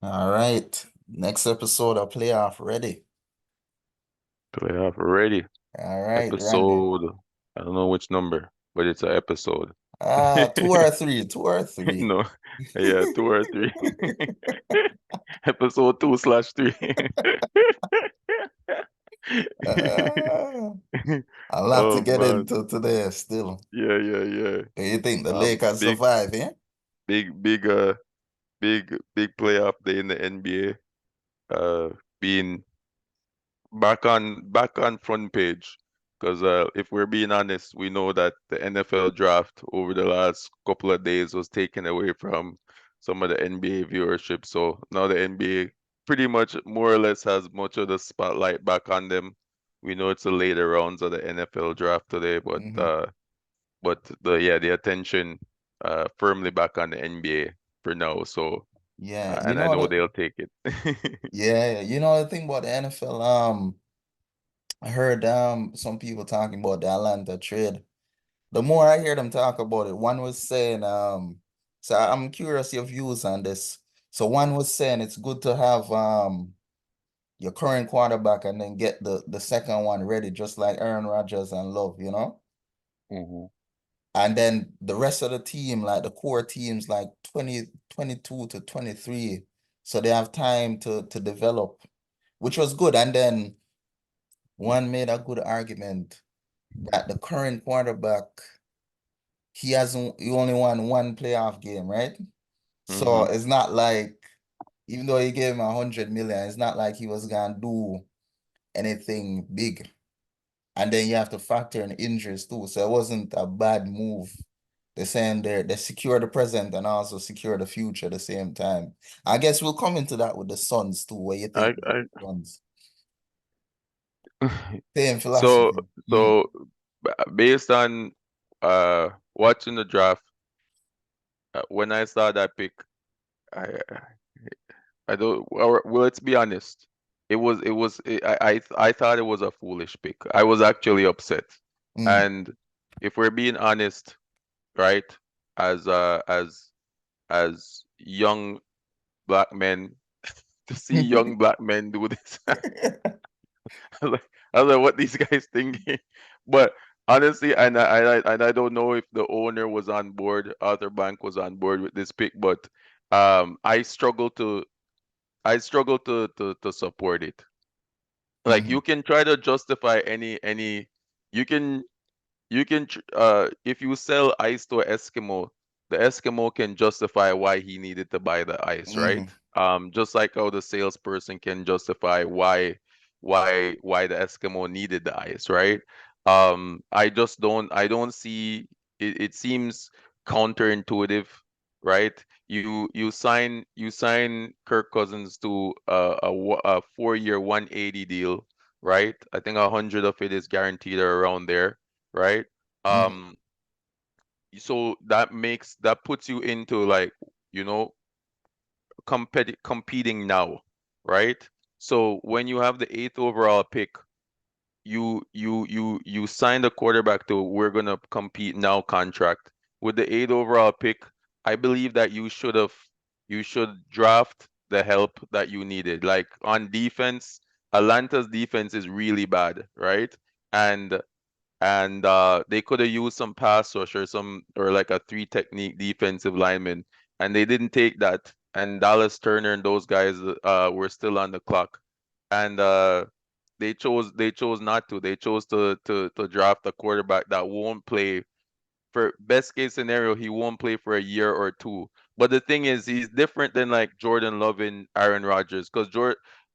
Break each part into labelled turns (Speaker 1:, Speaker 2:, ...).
Speaker 1: All right. Next episode of Playoff Ready.
Speaker 2: Playoff already.
Speaker 1: All right, Randy.
Speaker 2: Episode, I don't know which number, but it's an episode.
Speaker 1: Two or three, two or three.
Speaker 2: No, yeah, two or three. Episode 2/3.
Speaker 1: Uh, a lot to
Speaker 2: Oh
Speaker 1: get
Speaker 2: man.
Speaker 1: into today still.
Speaker 2: Yeah, yeah, yeah.
Speaker 1: Do you think the Lakers
Speaker 2: Big,
Speaker 1: survive, eh?
Speaker 2: big, big, big playoff day in the NBA. Being back on front page because if we're being honest, we know that the NFL draft over the last couple of days was taken away from some of the NBA viewership. So now the NBA pretty much more or less has much of the spotlight back on them. We know it's the later rounds of the NFL draft today, but
Speaker 1: Hmm.
Speaker 2: uh but the attention firmly back on the NBA for now. So
Speaker 1: Yeah,
Speaker 2: and I know they'll take it.
Speaker 1: the thing about the NFL, I heard some people talking about the Atlanta trade. The more I hear them talk about it, one was saying, so I'm curious your views on this. So one was saying it's good to have your current quarterback and then get the second one ready, just like Aaron Rodgers and Love.
Speaker 2: Mhm.
Speaker 1: And then the rest of the team, like the core teams, like 2022 to 23, so they have time to develop, which was good. And then one made a good argument that the current quarterback, he only won one playoff game, right? So
Speaker 2: Mhm.
Speaker 1: it's not like, even though he gave him 100 million, it's not like he was gonna do anything big. And then you have to factor in injuries too. So it wasn't a bad move. They're saying they secure the present and also secure the future at the same time. I guess we'll come into that with the Suns too. What you think about
Speaker 2: I
Speaker 1: the Suns? Same
Speaker 2: So,
Speaker 1: philosophy. Mm.
Speaker 2: so based on watching the draft, when I saw that pick, I I don't. Well, let's be honest. I thought it was a foolish pick. I was actually upset.
Speaker 1: Mm.
Speaker 2: And if we're being honest, right, as uh as as young black men, to see young black men do this, I was like, what these guys thinking? But honestly, and I don't know if the owner was on board, Arthur Blank was on board with this pick, but I struggle to support it. Like
Speaker 1: Mhm.
Speaker 2: you can try to justify any you can if you sell ice to an Eskimo, the Eskimo can justify why he needed to buy the ice, right?
Speaker 1: Mhm.
Speaker 2: Just like how the salesperson can justify why the Eskimo needed the ice, right? I don't see it seems counterintuitive, right? You sign Kirk Cousins to a 4-year 180 deal, right? I think 100 of it is guaranteed or around there, right?
Speaker 1: Mhm.
Speaker 2: Um, so that puts you into like, you know, competing now, right? So when you have the eighth overall pick, you sign the quarterback to we're gonna compete now contract. With the eighth overall pick, I believe that you should draft the help that you needed. Like on defense, Atlanta's defense is really bad, right? And and they could have used some pass rush or like a three technique defensive lineman, and they didn't take that. And Dallas Turner and those guys were still on the clock, and they chose not to. They chose to draft a quarterback that won't play. For best case scenario, he won't play for a year or two. But the thing is, he's different than like Jordan Love and Aaron Rodgers, because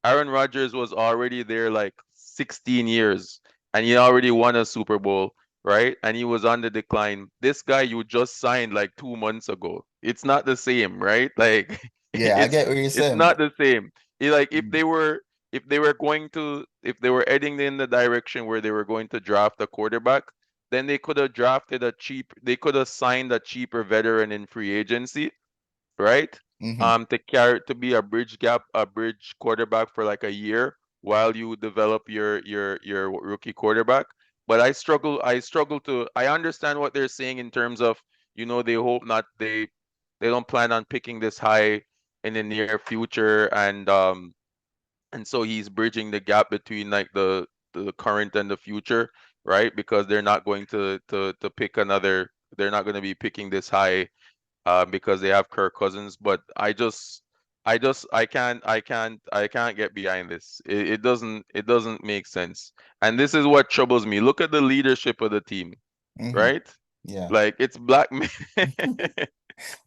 Speaker 2: Aaron Rodgers was already there like 16 years, and he already won a Super Bowl, right? And he was on the decline. This guy you just signed like 2 months ago. It's not the same, right? Like
Speaker 1: Yeah, I
Speaker 2: it's
Speaker 1: get what you're
Speaker 2: it's
Speaker 1: saying.
Speaker 2: not the same. Like
Speaker 1: Mm.
Speaker 2: if they were heading in the direction where they were going to draft a quarterback, then they could have signed a cheaper veteran in free agency, right?
Speaker 1: Mhm.
Speaker 2: To be a bridge quarterback for like a year while you develop your rookie quarterback. But I understand what they're saying in terms of, they hope not they don't plan on picking this high in the near future, and so he's bridging the gap between like the current and the future, right? Because they're not going to pick another. They're not going to be picking this high because they have Kirk Cousins. But I can't get behind this. It doesn't make sense. And this is what troubles me. Look at the leadership of the team,
Speaker 1: Hmm.
Speaker 2: right?
Speaker 1: Yeah.
Speaker 2: Like it's black men.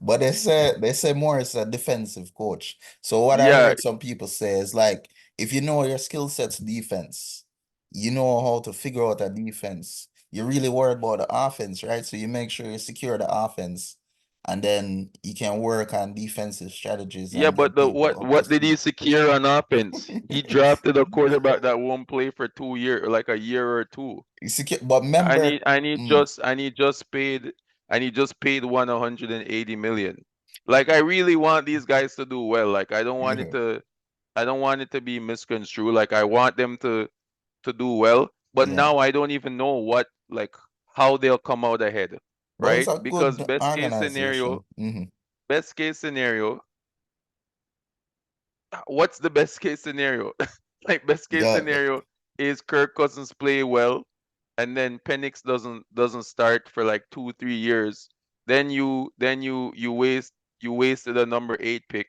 Speaker 1: But they say Morris a defensive coach. So what I
Speaker 2: Yeah,
Speaker 1: heard some people say is like if you know your skill set's defense, you know how to figure out a defense. You're really worried about the offense, right? So you make sure you secure the offense and then you can work on defensive strategies
Speaker 2: yeah,
Speaker 1: and then
Speaker 2: but the
Speaker 1: people up the
Speaker 2: what did he
Speaker 1: field.
Speaker 2: secure on offense? He drafted a quarterback that won't play for 2 years, like a year or two.
Speaker 1: You secure, but
Speaker 2: I
Speaker 1: remember,
Speaker 2: need I need
Speaker 1: mm,
Speaker 2: just I need just paid I need just paid 180 million. Like I really want these guys to do well. Like
Speaker 1: yeah,
Speaker 2: I don't want it to be misconstrued. Like I want them to do well, but
Speaker 1: yeah.
Speaker 2: now I don't even know what like how they'll come out ahead,
Speaker 1: But it's
Speaker 2: right?
Speaker 1: a
Speaker 2: Because
Speaker 1: good organization. Hmm.
Speaker 2: best case scenario, what's the best case scenario? Like best case
Speaker 1: Yeah,
Speaker 2: scenario is Kirk Cousins play well, and then Penix doesn't start for like 2 3 years. Then you wasted a number 8 pick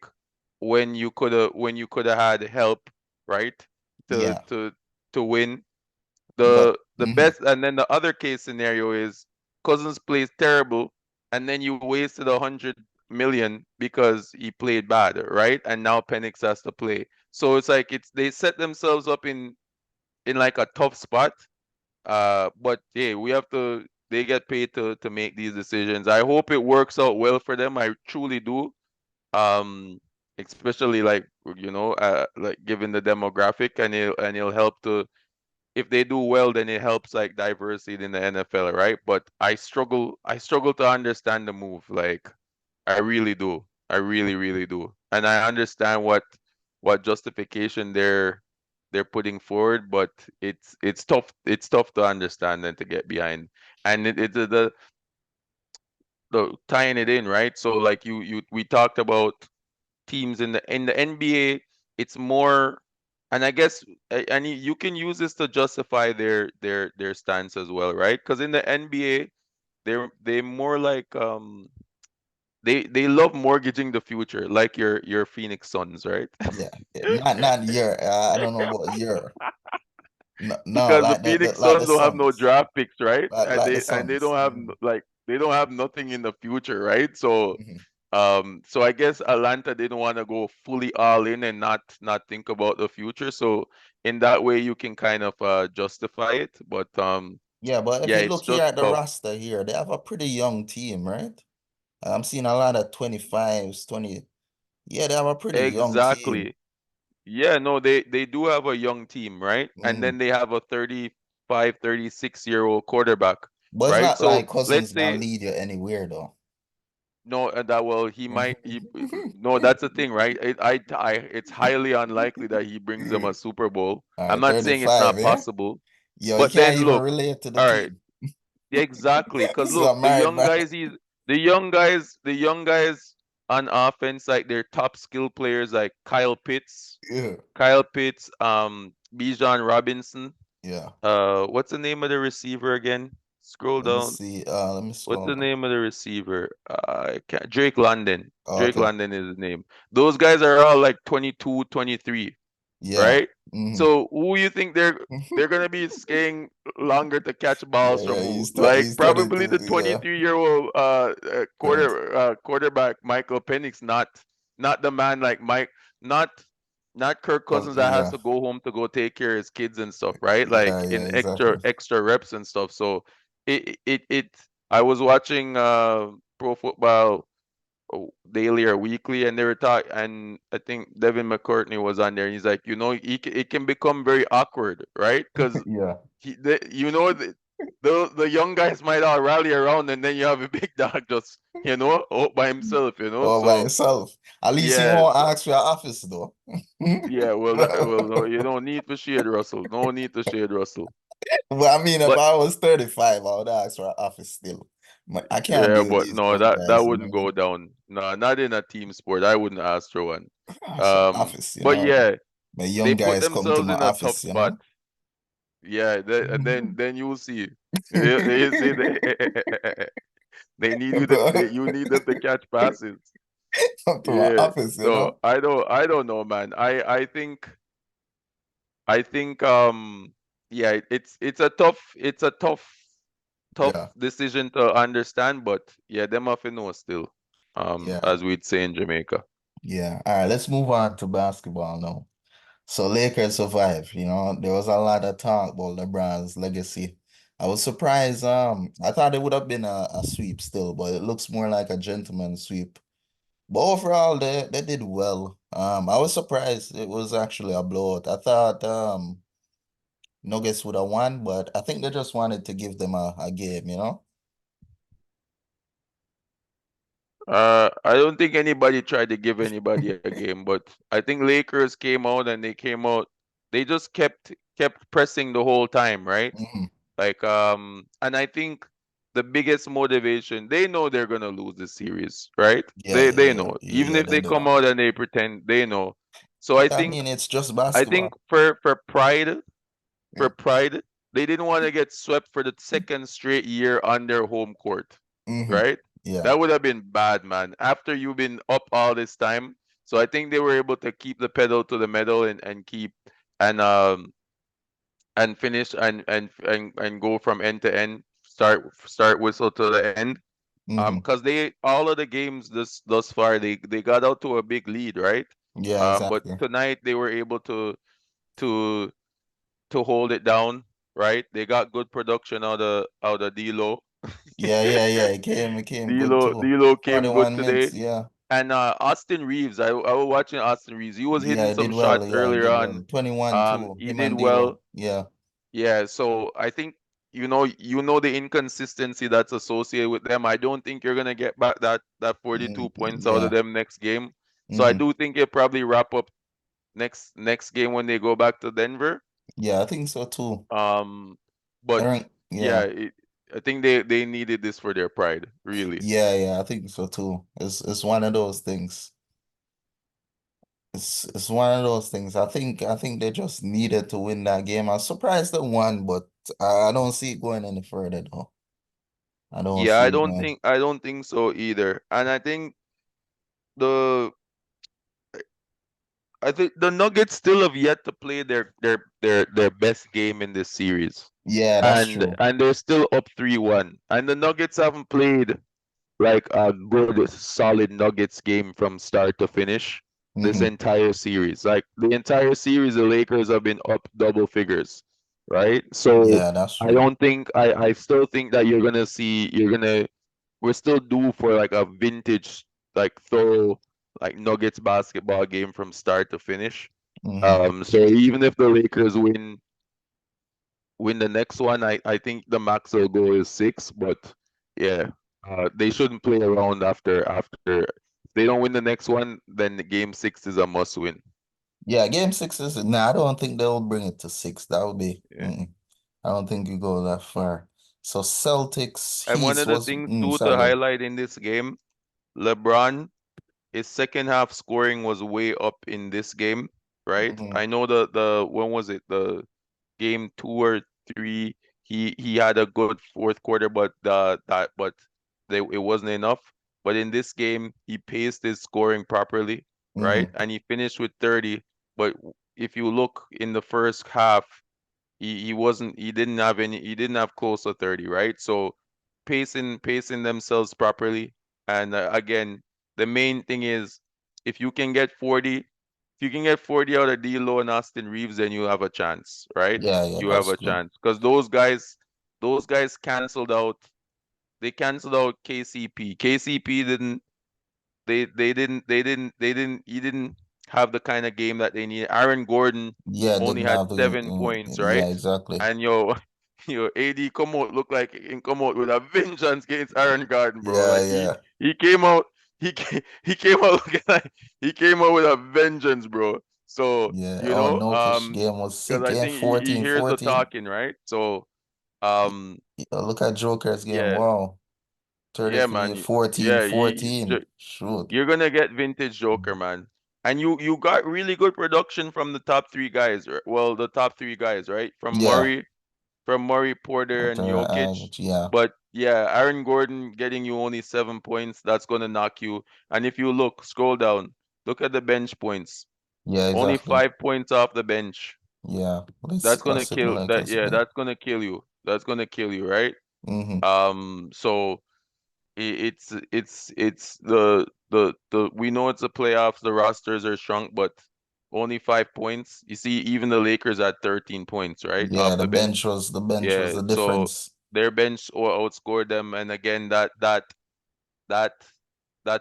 Speaker 2: when you could have had help, right? To
Speaker 1: yeah.
Speaker 2: to to win.
Speaker 1: But
Speaker 2: The best, and then the other case scenario is Cousins plays terrible, and then you wasted 100 million because he played bad, right? And now Penix has to play. So it's like they set themselves up in like a tough spot. But hey, we have to. They get paid to make these decisions. I hope it works out well for them. I truly do. Um, especially like like given the demographic, and it'll help to if they do well, then it helps like diversity in the NFL, right? But I struggle to understand the move. Like I really do. I really, really do. And I understand what justification they're putting forward, but it's tough. It's tough to understand and to get behind. And it the tying it in, right? So like you we talked about teams in the NBA, it's more, and I guess and you can use this to justify their stance as well, right? Because in the NBA, they more like they love mortgaging the future, like your Phoenix Suns, right?
Speaker 1: yeah, not year. I don't know about year. No, no,
Speaker 2: Because the
Speaker 1: like
Speaker 2: Phoenix
Speaker 1: like the
Speaker 2: Suns don't have no
Speaker 1: Suns,
Speaker 2: draft picks, right?
Speaker 1: like the
Speaker 2: And they
Speaker 1: Suns.
Speaker 2: don't have like they don't have nothing in the future, right? So
Speaker 1: Mhm.
Speaker 2: so I guess Atlanta didn't want to go fully all in and not think about the future. So in that way you can kind of justify it. But
Speaker 1: Yeah, but if
Speaker 2: yeah,
Speaker 1: you
Speaker 2: it's
Speaker 1: look here
Speaker 2: just
Speaker 1: at the
Speaker 2: tough.
Speaker 1: roster here, they have a pretty young team, right? I'm seeing a lot of 25s, 20. Yeah, they have a pretty young team.
Speaker 2: Exactly. Yeah, no, they do have a young team, right? And
Speaker 1: Hmm.
Speaker 2: then they have a 35, 36-year-old quarterback,
Speaker 1: But it's
Speaker 2: right?
Speaker 1: not
Speaker 2: So
Speaker 1: like
Speaker 2: let's
Speaker 1: Cousins gonna
Speaker 2: say
Speaker 1: lead you anywhere though.
Speaker 2: no, that well, no, that's the thing, right? It's highly unlikely that he brings them
Speaker 1: Yeah.
Speaker 2: a Super Bowl.
Speaker 1: All
Speaker 2: I'm
Speaker 1: right,
Speaker 2: not saying it's
Speaker 1: 35,
Speaker 2: not
Speaker 1: yeah?
Speaker 2: possible,
Speaker 1: Yo, you
Speaker 2: but
Speaker 1: can't
Speaker 2: then
Speaker 1: even
Speaker 2: look,
Speaker 1: relate to the
Speaker 2: all right,
Speaker 1: team.
Speaker 2: yeah, exactly. Because
Speaker 1: So
Speaker 2: look,
Speaker 1: I'm married by
Speaker 2: the young guys on offense, like their top skill players, like
Speaker 1: yeah,
Speaker 2: Kyle Pitts, Bijan Robinson.
Speaker 1: yeah.
Speaker 2: What's the name of the receiver again? Scroll
Speaker 1: Let me
Speaker 2: down.
Speaker 1: see. Let me
Speaker 2: What's
Speaker 1: scroll
Speaker 2: the
Speaker 1: down.
Speaker 2: name of the receiver? I can't, Drake London.
Speaker 1: Oh,
Speaker 2: Drake
Speaker 1: okay.
Speaker 2: London is his name. Those guys are all like 22, 23,
Speaker 1: Yeah.
Speaker 2: right?
Speaker 1: Hmm.
Speaker 2: So who you think they're gonna be staying longer to catch balls
Speaker 1: Yeah,
Speaker 2: from
Speaker 1: yeah.
Speaker 2: who?
Speaker 1: He's
Speaker 2: Like probably
Speaker 1: 22.
Speaker 2: the
Speaker 1: Yeah.
Speaker 2: 23-year-old
Speaker 1: Correct.
Speaker 2: quarterback Michael Penix, not the man like Mike, not not Kirk Cousins that has
Speaker 1: Yeah.
Speaker 2: to go home to go take care of his kids and stuff, right?
Speaker 1: Yeah,
Speaker 2: Like
Speaker 1: yeah,
Speaker 2: in
Speaker 1: exactly.
Speaker 2: extra reps and stuff. So it I was watching Pro Football daily or weekly, and they were talking, and I think Devin McCourtney was on there. And he's like, it can become very awkward, right? Because
Speaker 1: Yeah.
Speaker 2: the young guys might all rally around, and then you have a big dog just all by himself,
Speaker 1: All by
Speaker 2: So
Speaker 1: himself. At least he
Speaker 2: yeah,
Speaker 1: won't ask for your office though.
Speaker 2: yeah. Well, no, you don't need to shade Russell. No need to shade Russell.
Speaker 1: Well, I mean, if
Speaker 2: But
Speaker 1: I was 35, I would ask for an office still. I can't
Speaker 2: yeah,
Speaker 1: be with
Speaker 2: but
Speaker 1: these
Speaker 2: no,
Speaker 1: young
Speaker 2: that
Speaker 1: guys, you know
Speaker 2: wouldn't
Speaker 1: what I
Speaker 2: go
Speaker 1: mean?
Speaker 2: down. No, not in a team sport. I wouldn't ask for one.
Speaker 1: So office,
Speaker 2: But yeah,
Speaker 1: my
Speaker 2: they
Speaker 1: young
Speaker 2: put
Speaker 1: guys come to
Speaker 2: themselves
Speaker 1: my
Speaker 2: in a tough
Speaker 1: office,
Speaker 2: spot. Yeah, and then you will see. They say they need you to you need them to catch passes.
Speaker 1: Come to my
Speaker 2: Yeah.
Speaker 1: office,
Speaker 2: So I don't know, man. I think yeah, it's a tough
Speaker 1: Yeah,
Speaker 2: decision to understand, but yeah, them have to know still.
Speaker 1: yeah,
Speaker 2: As we'd say in Jamaica.
Speaker 1: yeah. All right, let's move on to basketball now. So Lakers survive, there was a lot of talk about LeBron's legacy. I was surprised, I thought it would have been a sweep still, but it looks more like a gentleman's sweep. But overall, they did well. I was surprised it was actually a blowout. I thought Nuggets would have won, but I think they just wanted to give them a game.
Speaker 2: I don't think anybody tried to give anybody a game, but I think Lakers came out and they just kept pressing the whole time, right?
Speaker 1: Hmm.
Speaker 2: Like and I think the biggest motivation, they know they're gonna lose the series, right?
Speaker 1: Yeah,
Speaker 2: They
Speaker 1: yeah,
Speaker 2: they
Speaker 1: yeah,
Speaker 2: know.
Speaker 1: yeah,
Speaker 2: Even
Speaker 1: yeah,
Speaker 2: if
Speaker 1: they
Speaker 2: they
Speaker 1: do.
Speaker 2: come out and they pretend, they know. So
Speaker 1: But I mean, it's just
Speaker 2: I think
Speaker 1: basketball.
Speaker 2: for
Speaker 1: Yeah.
Speaker 2: pride, they didn't want to get swept for the second straight year on their home court,
Speaker 1: Hmm.
Speaker 2: right?
Speaker 1: Yeah,
Speaker 2: That would have been bad, man. After you've been up all this time. So I think they were able to keep the pedal to the metal and keep and finish and go from end to end, start whistle to the end.
Speaker 1: hmm.
Speaker 2: Because they all of the games thus far they got out to a big lead, right?
Speaker 1: Yeah,
Speaker 2: But
Speaker 1: exactly.
Speaker 2: tonight they were able to to hold it down, right? They got good production out of D'Lo.
Speaker 1: Yeah, yeah, yeah. It came good too.
Speaker 2: D'Lo came good
Speaker 1: 21 minutes.
Speaker 2: today.
Speaker 1: Yeah.
Speaker 2: And Austin Reeves, I was watching Austin Reeves. He was
Speaker 1: Yeah,
Speaker 2: hitting
Speaker 1: he
Speaker 2: some
Speaker 1: did well.
Speaker 2: shots
Speaker 1: Yeah, he
Speaker 2: earlier
Speaker 1: did
Speaker 2: on.
Speaker 1: well. 21 too.
Speaker 2: He
Speaker 1: Him
Speaker 2: did
Speaker 1: and
Speaker 2: well.
Speaker 1: D'Lo. Yeah.
Speaker 2: Yeah, so I think you know the inconsistency that's associated with them. I don't think you're gonna get back that 42 points out of
Speaker 1: Yeah.
Speaker 2: them next game. So I
Speaker 1: Hmm.
Speaker 2: do think you'll probably wrap up next game when they go back to Denver.
Speaker 1: Yeah, I think so too.
Speaker 2: Um,
Speaker 1: I
Speaker 2: but
Speaker 1: don't,
Speaker 2: yeah,
Speaker 1: yeah.
Speaker 2: I think they needed this for their pride, really.
Speaker 1: Yeah, yeah, I think so too. It's one of those things. It's one of those things. I think they just needed to win that game. I'm surprised they won, but I don't see it going any further though. I don't
Speaker 2: Yeah, I
Speaker 1: see it
Speaker 2: don't
Speaker 1: going.
Speaker 2: think I don't think so either. And the I think the Nuggets still have yet to play their best game in this series.
Speaker 1: Yeah, that's
Speaker 2: And
Speaker 1: true.
Speaker 2: and they're still up 3-1. And the Nuggets haven't played like a good solid Nuggets game from start to finish this
Speaker 1: Hmm.
Speaker 2: entire series. Like the entire series, the Lakers have been up double figures, right? So
Speaker 1: Yeah, that's
Speaker 2: I
Speaker 1: true.
Speaker 2: don't think I still think that we're still due for like a vintage, like thorough, like Nuggets basketball game from start to finish.
Speaker 1: Hmm.
Speaker 2: So even if the Lakers win the next one, I think the max will go is 6, but yeah, they shouldn't play around after. If they don't win the next one, then the game 6 is a must win.
Speaker 1: Yeah, game six is I don't think they'll bring it to six. That would be
Speaker 2: Yeah.
Speaker 1: I don't think you go that far. So Celtics,
Speaker 2: And one
Speaker 1: Heat
Speaker 2: of the
Speaker 1: was
Speaker 2: things too
Speaker 1: sorry,
Speaker 2: to
Speaker 1: go ahead.
Speaker 2: highlight in this game, LeBron, his second half scoring was way up in this game, right?
Speaker 1: Hmm.
Speaker 2: I know the when was it? The game 2 or 3, he had a good fourth quarter, but it wasn't enough. But in this game, he paced his scoring properly, right?
Speaker 1: Hmm.
Speaker 2: And he finished with 30. But if you look in the first half, he didn't have close to 30, right? So pacing themselves properly. And again, the main thing is if you can get 40, if you can get 40 out of D'Lo and Austin Reeves, then you have a chance, right?
Speaker 1: Yeah, yeah,
Speaker 2: You have
Speaker 1: that's
Speaker 2: a
Speaker 1: good.
Speaker 2: chance because those guys canceled out. They canceled out KCP. KCP didn't. They didn't. He didn't have the kind of game that they need. Aaron Gordon
Speaker 1: Yeah,
Speaker 2: only
Speaker 1: didn't
Speaker 2: had
Speaker 1: have the
Speaker 2: 7 points,
Speaker 1: yeah,
Speaker 2: right?
Speaker 1: exactly.
Speaker 2: And AD come out look like he come out with a vengeance against Aaron Gordon, bro.
Speaker 1: Yeah,
Speaker 2: Like he
Speaker 1: yeah,
Speaker 2: he came out he came out looking like he came out with a vengeance, bro. So
Speaker 1: yeah. Oh, Nokic game was
Speaker 2: because
Speaker 1: sick.
Speaker 2: I
Speaker 1: Yeah,
Speaker 2: think he
Speaker 1: 14,
Speaker 2: hears the
Speaker 1: 14.
Speaker 2: talking, right? So um,
Speaker 1: Look at Joker's game.
Speaker 2: yeah,
Speaker 1: Wow.
Speaker 2: Yeah,
Speaker 1: 33,
Speaker 2: man.
Speaker 1: 14,
Speaker 2: Yeah,
Speaker 1: 14. Shoot.
Speaker 2: you're gonna get vintage Joker, man. And you got really good production from the top three guys. Well, the top three guys, right?
Speaker 1: Yeah.
Speaker 2: From Murray, Porter, and Jokic.
Speaker 1: Yeah.
Speaker 2: But yeah, Aaron Gordon getting you only 7 points, that's gonna knock you. And if you scroll down, look at the bench points.
Speaker 1: Yeah,
Speaker 2: Only
Speaker 1: exactly.
Speaker 2: 5 points off the bench.
Speaker 1: Yeah.
Speaker 2: That's gonna
Speaker 1: Let's take a
Speaker 2: kill
Speaker 1: look
Speaker 2: that.
Speaker 1: at
Speaker 2: Yeah,
Speaker 1: it.
Speaker 2: that's gonna kill you. That's gonna kill you, right?
Speaker 1: Mm-hmm.
Speaker 2: So it's the we know it's the playoffs, the rosters are shrunk, but only 5 points. You see, even the Lakers at 13 points, right?
Speaker 1: Yeah,
Speaker 2: Off the bench.
Speaker 1: the bench was
Speaker 2: Yeah,
Speaker 1: the
Speaker 2: so
Speaker 1: difference.
Speaker 2: their bench or outscored them. And again, that that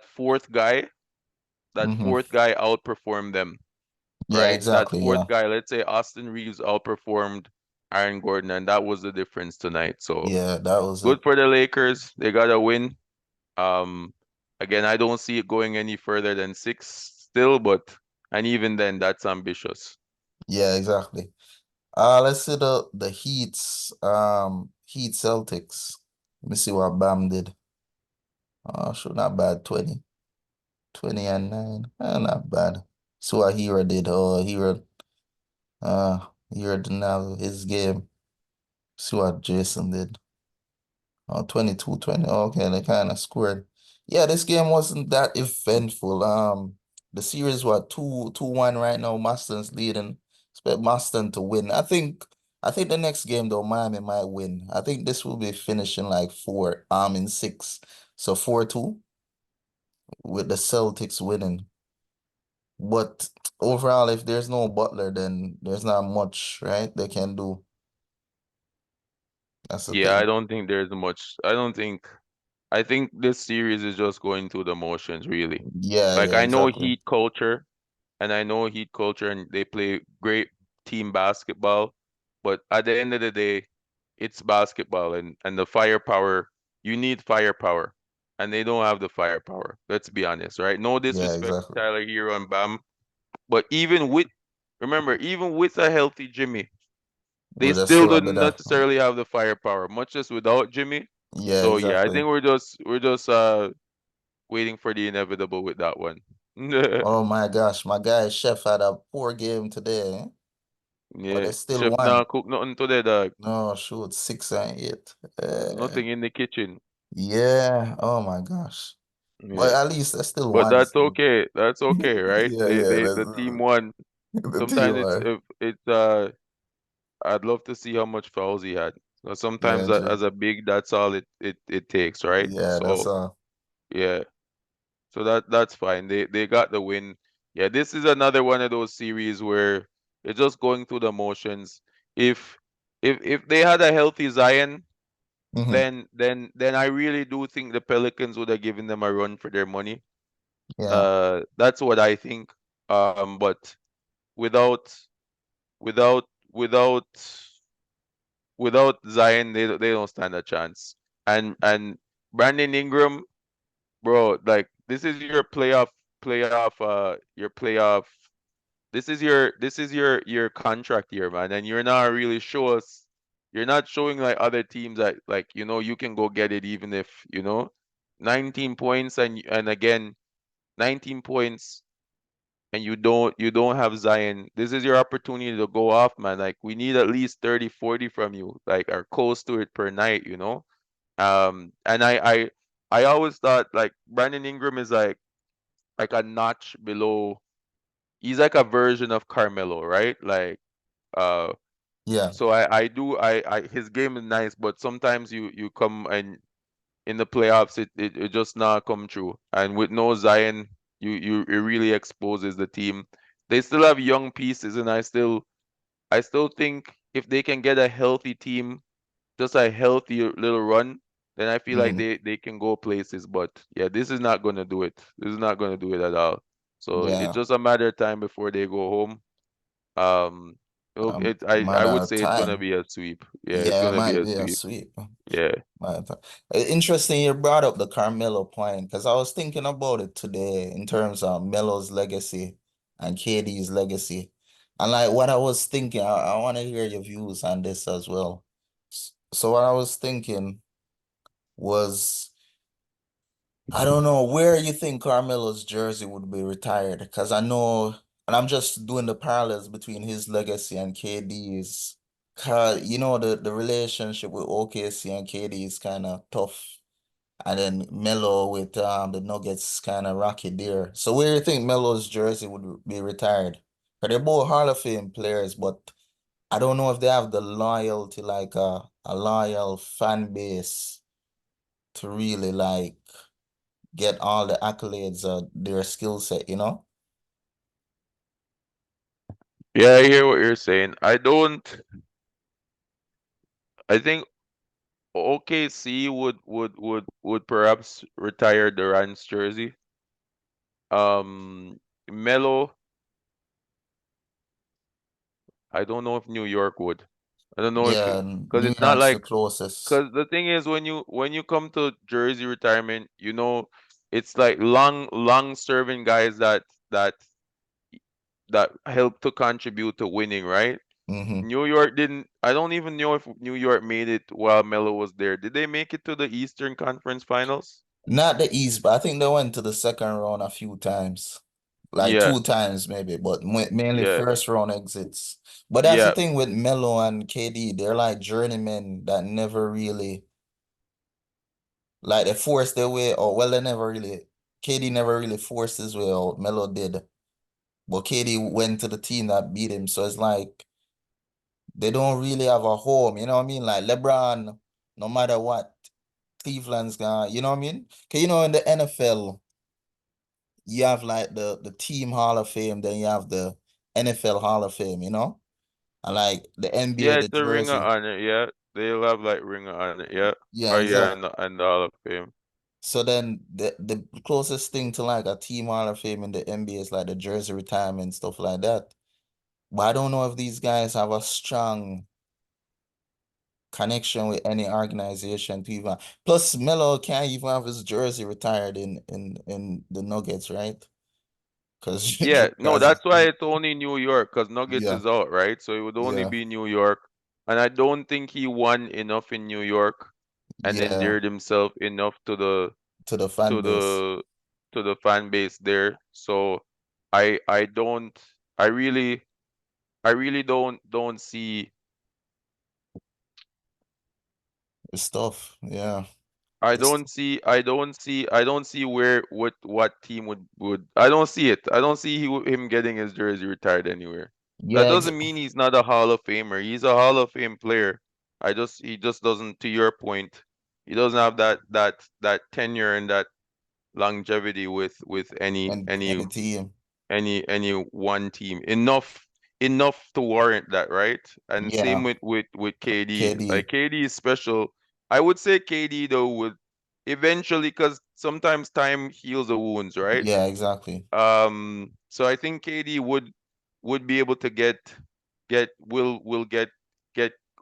Speaker 2: fourth guy, that
Speaker 1: Mm-hmm.
Speaker 2: fourth guy outperformed them,
Speaker 1: Yeah,
Speaker 2: right? That
Speaker 1: exactly.
Speaker 2: fourth
Speaker 1: Yeah.
Speaker 2: guy, let's say Austin Reeves outperformed Aaron Gordon, and that was the difference tonight. So
Speaker 1: Yeah, that was it.
Speaker 2: good for the Lakers. They got a win. Um, Again, I don't see it going any further than 6 still, but and even then, that's ambitious.
Speaker 1: Yeah, exactly. Let's see the Heats. Heat Celtics. Let me see what Bam did. Oh, sure, not bad. 20 and 9. Not bad. So what Hero did. Oh, Hero didn't have his game. See what Jason did. Oh, 22-20. Okay, they kind of scored. Yeah, this game wasn't that eventful. The series what 2-1 right now. Boston's leading. Expect Boston to win. I think the next game though, Miami might win. I think this will be finishing like in 6. So 4-2 with the Celtics winning. But overall, if there's no Butler, then there's not much, right? They can do. That's the
Speaker 2: Yeah, I
Speaker 1: thing.
Speaker 2: don't think there's much. I think this series is just going through the motions, really.
Speaker 1: Yeah,
Speaker 2: Like
Speaker 1: yeah,
Speaker 2: I know
Speaker 1: exactly.
Speaker 2: Heat culture, and I know Heat culture, and they play great team basketball, but at the end of the day, it's basketball, and the firepower. You need firepower, and they don't have the firepower. Let's be honest, right? No
Speaker 1: Yeah,
Speaker 2: disrespect to
Speaker 1: exactly.
Speaker 2: Tyler Hero and Bam, but remember, even with a healthy Jimmy, they
Speaker 1: We just
Speaker 2: still
Speaker 1: still under
Speaker 2: don't
Speaker 1: that.
Speaker 2: necessarily have the firepower, much as without Jimmy.
Speaker 1: Yeah,
Speaker 2: So yeah, I
Speaker 1: exactly.
Speaker 2: think we're just waiting for the inevitable with that one.
Speaker 1: Oh my gosh, my guy Chef had a poor game today, but
Speaker 2: Yeah,
Speaker 1: they still
Speaker 2: chef
Speaker 1: won.
Speaker 2: now cook nothing today, dog.
Speaker 1: No, shoot, 6-8.
Speaker 2: Nothing in the kitchen.
Speaker 1: Yeah, oh my gosh. But
Speaker 2: Yeah,
Speaker 1: at least they still
Speaker 2: but
Speaker 1: won.
Speaker 2: that's
Speaker 1: So.
Speaker 2: okay. That's okay, right?
Speaker 1: Yeah, yeah,
Speaker 2: The team won.
Speaker 1: the team
Speaker 2: Sometimes
Speaker 1: won.
Speaker 2: it's I'd love to see how much fouls he had. So sometimes
Speaker 1: Yeah, true.
Speaker 2: as a big, that's all it takes, right?
Speaker 1: Yeah, that's
Speaker 2: So
Speaker 1: all.
Speaker 2: yeah, so that's fine. They got the win. Yeah, this is another one of those series where it's just going through the motions. If if they had a healthy Zion,
Speaker 1: Hmm.
Speaker 2: then I really do think the Pelicans would have given them a run for their money.
Speaker 1: Yeah,
Speaker 2: That's what I think. But without without without without Zion, they don't stand a chance. And Brandon Ingram, bro, like this is your playoff. This is your contract year, man, and you're not really you're not showing like other teams that like you can go get it even if 19 points and again 19 points and you don't have Zion. This is your opportunity to go off, man. Like we need at least 30, 40 from you, like or close to it per night. And I always thought like Brandon Ingram is like a notch below. He's like a version of Carmelo, right? Like uh
Speaker 1: yeah,
Speaker 2: so I his game is nice, but sometimes you come and in the playoffs it just not come true. And with no Zion, it really exposes the team. They still have young pieces, and I still think if they can get a healthy team, just a healthy little run, then I feel like
Speaker 1: hmm,
Speaker 2: they can go places. But yeah, this is not gonna do it. This is not gonna do it at all. So it's
Speaker 1: yeah.
Speaker 2: just a matter of time before they go home. Um, I
Speaker 1: Matter
Speaker 2: would
Speaker 1: of
Speaker 2: say it's gonna
Speaker 1: time.
Speaker 2: be a sweep. Yeah, it's
Speaker 1: Yeah, it
Speaker 2: gonna be
Speaker 1: might
Speaker 2: a
Speaker 1: be a
Speaker 2: sweep.
Speaker 1: sweep.
Speaker 2: Yeah.
Speaker 1: Interesting you brought up the Carmelo point because I was thinking about it today in terms of Melo's legacy and KD's legacy. And like what I was thinking, I want to hear your views on this as well. So what I was thinking was I don't know where you think Carmelo's jersey would be retired because I know, and I'm just doing the parallels between his legacy and KD's. Cause you know the relationship with OKC and KD is kind of tough, and then Melo with the Nuggets kind of rocky there. So where do you think Melo's jersey would be retired? 'Cause they're both Hall of Fame players, but I don't know if they have the loyalty like a loyal fan base to really like get all the accolades of their skill set, you know?
Speaker 2: Yeah, I hear what you're saying. I think OKC would perhaps retire Durant's jersey. Melo, I don't know if New York would. I don't know if
Speaker 1: Yeah,
Speaker 2: it,
Speaker 1: and
Speaker 2: because
Speaker 1: New
Speaker 2: it's not
Speaker 1: York's the
Speaker 2: like,
Speaker 1: closest.
Speaker 2: because the thing is when you come to jersey retirement, it's like long serving guys that that help to contribute to winning, right?
Speaker 1: Hmm.
Speaker 2: New York didn't. I don't even know if New York made it while Melo was there. Did they make it to the Eastern Conference Finals?
Speaker 1: Not the East, but I think they went to the second round a few times. Like
Speaker 2: Yeah,
Speaker 1: two times maybe, but mainly
Speaker 2: yeah,
Speaker 1: first round exits. But that's the
Speaker 2: yeah,
Speaker 1: thing with Melo and KD, they're like journeymen that never really like they forced their way or well they never really KD never really forced his way out. Melo did. But KD went to the team that beat him. So it's like they don't really have a home, you know what I mean? Like LeBron, no matter what, Cleveland's gonna, you know what I mean? Cause you know in the NFL, you have like the team Hall of Fame, then you have the NFL Hall of Fame, you know? And like the NBA,
Speaker 2: yeah.
Speaker 1: the
Speaker 2: It's a Ring of
Speaker 1: jersey.
Speaker 2: Honor. Yeah, they'll have like Ring of Honor. Yeah.
Speaker 1: Yeah,
Speaker 2: Oh yeah,
Speaker 1: exactly.
Speaker 2: and the Hall of Fame.
Speaker 1: So then the closest thing to like a team Hall of Fame in the NBA is like the jersey retirement, stuff like that. But I don't know if these guys have a strong connection with any organization to even plus Melo can't even have his jersey retired in the Nuggets, right? Because
Speaker 2: Yeah, no,
Speaker 1: because
Speaker 2: that's why it's only New York, because Nuggets
Speaker 1: yeah,
Speaker 2: is out, right? So it would only
Speaker 1: yeah,
Speaker 2: be New York. And I don't think he won enough in New York and
Speaker 1: yeah,
Speaker 2: endeared himself enough to the
Speaker 1: to the fan
Speaker 2: to
Speaker 1: base.
Speaker 2: the to the fan base there. So I don't I really don't see
Speaker 1: It's tough. Yeah. It's
Speaker 2: I don't see where what team would I don't see it. I don't see him getting his jersey retired anywhere. That
Speaker 1: yeah,
Speaker 2: doesn't mean he's not a Hall of Famer. He's a Hall of Fame player. He just doesn't, to your point, he doesn't have that tenure and that longevity with
Speaker 1: and any team.
Speaker 2: any one team enough to warrant that, right? And same
Speaker 1: Yeah,
Speaker 2: with KD. Like
Speaker 1: KD.
Speaker 2: KD is special. I would say KD though would eventually, because sometimes time heals the wounds, right?
Speaker 1: Yeah, exactly.
Speaker 2: So I think KD would be able to will get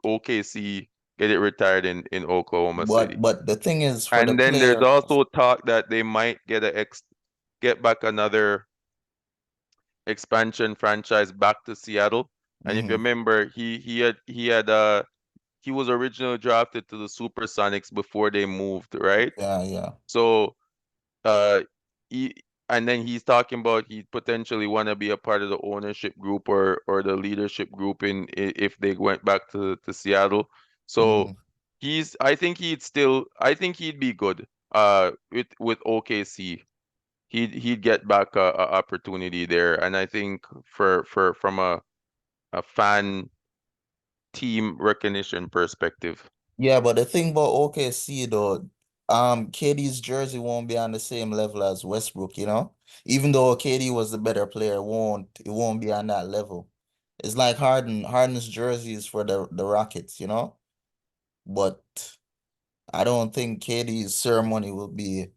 Speaker 2: OKC, get it retired in Oklahoma City.
Speaker 1: But the thing is for the
Speaker 2: And then there's
Speaker 1: player.
Speaker 2: also talk that they might get back another expansion franchise back to Seattle. And if you
Speaker 1: Hmm.
Speaker 2: remember, he was originally drafted to the Supersonics before they moved, right?
Speaker 1: Yeah, yeah,
Speaker 2: So uh he and then he's talking about he potentially want to be a part of the ownership group or the leadership group if they went back to Seattle. So
Speaker 1: hmm
Speaker 2: I think he'd be good with OKC. He'd get back a opportunity there, and I think for from a fan team recognition perspective.
Speaker 1: Yeah, but the thing about OKC though, KD's jersey won't be on the same level as Westbrook, you know? Even though KD was the better player, it won't be on that level. It's like Harden's jersey is for the Rockets, you know? But I don't think KD's ceremony will be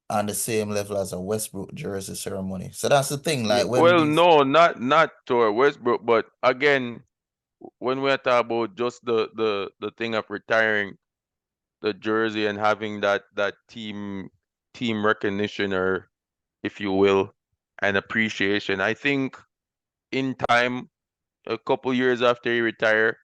Speaker 1: on the same level as a Westbrook jersey ceremony. So that's the thing,
Speaker 2: Yeah,
Speaker 1: like when
Speaker 2: well,
Speaker 1: these
Speaker 2: no, not to Westbrook, but again, when we're talking about just the thing of retiring the jersey and having that team recognition, or if you will, and appreciation, I think in time, a couple years after he retire,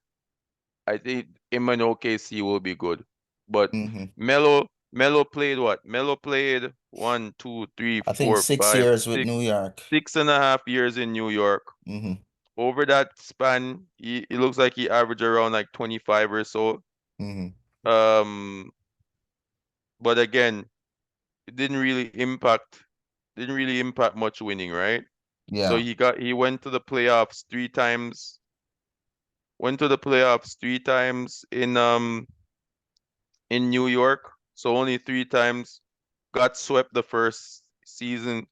Speaker 2: I think him and OKC will be good. But
Speaker 1: hmm
Speaker 2: Melo Melo played what? Melo played 1, 2, 3,
Speaker 1: I think
Speaker 2: four,
Speaker 1: six
Speaker 2: five,
Speaker 1: years with
Speaker 2: six,
Speaker 1: New York.
Speaker 2: 6.5 years in New York.
Speaker 1: Mm-hmm.
Speaker 2: Over that span, it looks like he averaged around like 25 or so.
Speaker 1: Mm-hmm.
Speaker 2: Um, but again, it didn't really impact much winning, right? So
Speaker 1: Yeah.
Speaker 2: he went to the playoffs 3 times, went to the playoffs 3 times in New York. So only 3 times. Got swept the first season.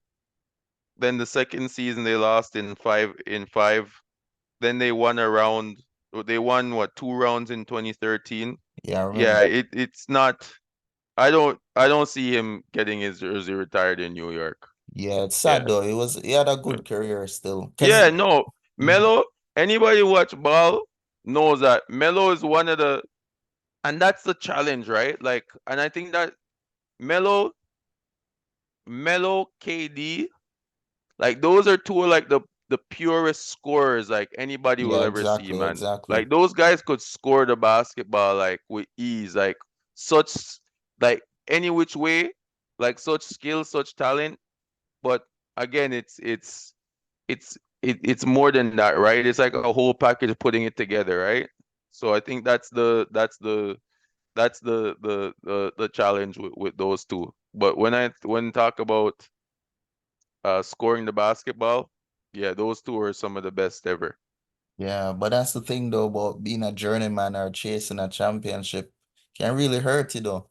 Speaker 2: Then the second season they lost in five. Then they won a round. They won what, 2 rounds in 2013.
Speaker 1: Yeah, I
Speaker 2: Yeah,
Speaker 1: remember.
Speaker 2: it's not. I don't see him getting his jersey retired in New York.
Speaker 1: Yeah, it's
Speaker 2: Yeah.
Speaker 1: sad though. He had a good career still.
Speaker 2: Yeah,
Speaker 1: Cause
Speaker 2: no.
Speaker 1: Mhm.
Speaker 2: Melo, anybody who watch ball knows that Melo is one of the, and that's the challenge, right? Like, and I think that Melo, KD, like those are two of like the purest scorers like anybody will
Speaker 1: Yeah,
Speaker 2: ever see,
Speaker 1: exactly,
Speaker 2: man.
Speaker 1: exactly.
Speaker 2: Like those guys could score the basketball like with ease, like such, like any which way, like such skill, such talent. But again, it's more than that, right? It's like a whole package putting it together, right? So I think that's the challenge with those two. But when talk about scoring the basketball, yeah, those two are some of the best ever.
Speaker 1: Yeah, but that's the thing though about being a journeyman or chasing a championship. Can really hurt you though.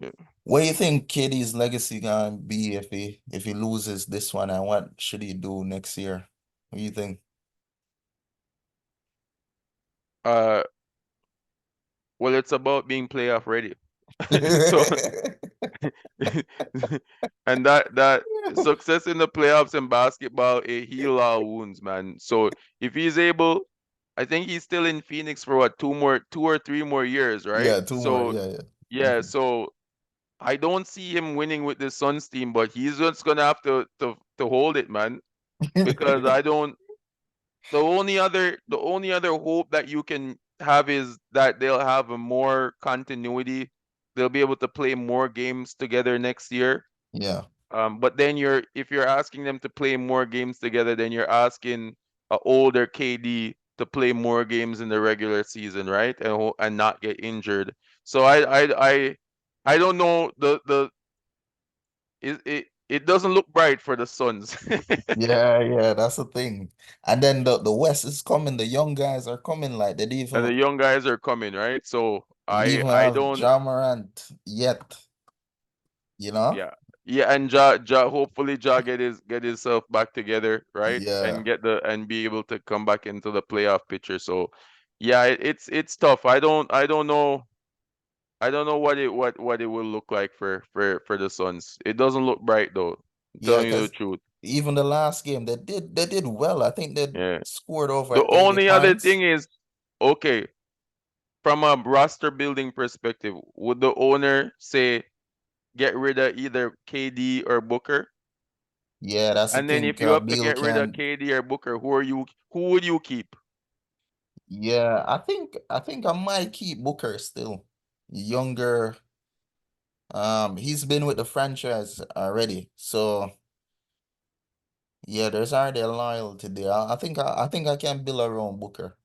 Speaker 2: Yeah.
Speaker 1: What do you think KD's legacy gonna be if he loses this one, and what should he do next year? What do you think?
Speaker 2: Uh, well, it's about being playoff ready. So, and that success in the playoffs in basketball, it heal all wounds, man. So if he's able, I think he's still in Phoenix for what, 2 or 3 more years, right?
Speaker 1: Yeah, two more.
Speaker 2: So
Speaker 1: Yeah, yeah.
Speaker 2: yeah, so I don't see him winning with the Suns team, but he's just gonna have to hold it, man. Because I don't. The only other hope that you can have is that they'll have a more continuity. They'll be able to play more games together next year.
Speaker 1: Yeah.
Speaker 2: But then if you're asking them to play more games together, then you're asking a older KD to play more games in the regular season, right? And not get injured. So I don't know, it doesn't look bright for the Suns.
Speaker 1: Yeah, yeah, that's the thing. And then the West is coming, the young guys are coming like
Speaker 2: And the young guys are coming, right? So
Speaker 1: they didn't
Speaker 2: I
Speaker 1: even
Speaker 2: I
Speaker 1: have
Speaker 2: don't.
Speaker 1: Ja Morant yet, you know?
Speaker 2: Yeah. Yeah, and Ja hopefully Ja get himself back together, right?
Speaker 1: Yeah.
Speaker 2: And be able to come back into the playoff picture. So yeah, it's tough. I don't know what it will look like for the Suns. It doesn't look bright though. I'm
Speaker 1: Yeah,
Speaker 2: telling you the
Speaker 1: because
Speaker 2: truth.
Speaker 1: even the last game they did well. I think they
Speaker 2: Yeah.
Speaker 1: scored over
Speaker 2: The
Speaker 1: 80
Speaker 2: only other
Speaker 1: points.
Speaker 2: thing is, okay, from a roster building perspective, would the owner say get rid of either KD or Booker?
Speaker 1: Yeah, that's the
Speaker 2: And then
Speaker 1: thing.
Speaker 2: if you have to
Speaker 1: Bill
Speaker 2: get rid of
Speaker 1: can.
Speaker 2: KD or Booker, who would you keep?
Speaker 1: Yeah, I think I might keep Booker still. Younger. He's been with the franchise already. So yeah, there's already a loyalty there. I think I can build around Booker.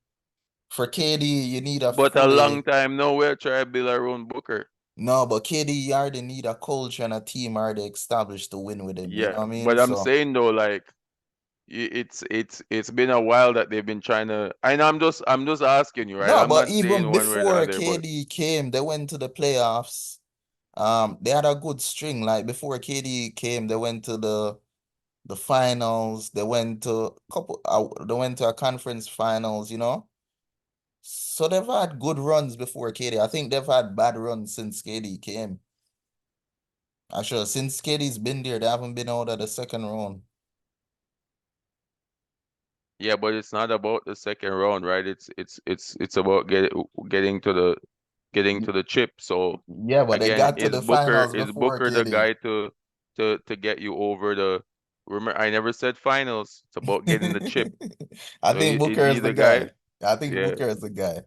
Speaker 1: For KD, you need a
Speaker 2: But a long
Speaker 1: fully
Speaker 2: time now we'll try to build our own Booker.
Speaker 1: no, but KD, you already need a culture and a team already established to win with him. You know
Speaker 2: Yeah,
Speaker 1: what I mean?
Speaker 2: but I'm
Speaker 1: So
Speaker 2: saying though, like it's been a while that they've been trying to. And I'm just asking you, right?
Speaker 1: no,
Speaker 2: I'm
Speaker 1: but
Speaker 2: not saying
Speaker 1: even
Speaker 2: one way or the
Speaker 1: before
Speaker 2: other, but
Speaker 1: KD came, they went to the playoffs. They had a good string. Like before KD came, they went to the finals. They went to a conference finals, you know? So they've had good runs before KD. I think they've had bad runs since KD came. Actually, since KD's been there, they haven't been out of the second round.
Speaker 2: yeah, but it's not about the second round, right? It's about getting to the chip. So
Speaker 1: Yeah, but they
Speaker 2: again,
Speaker 1: got to the finals
Speaker 2: Is
Speaker 1: before
Speaker 2: Booker the
Speaker 1: KD.
Speaker 2: guy to get you over the? Remember, I never said finals. It's about getting the chip.
Speaker 1: I
Speaker 2: So
Speaker 1: think
Speaker 2: is
Speaker 1: Booker
Speaker 2: he
Speaker 1: is the
Speaker 2: the guy?
Speaker 1: guy. I think
Speaker 2: Yeah.
Speaker 1: Booker is the guy.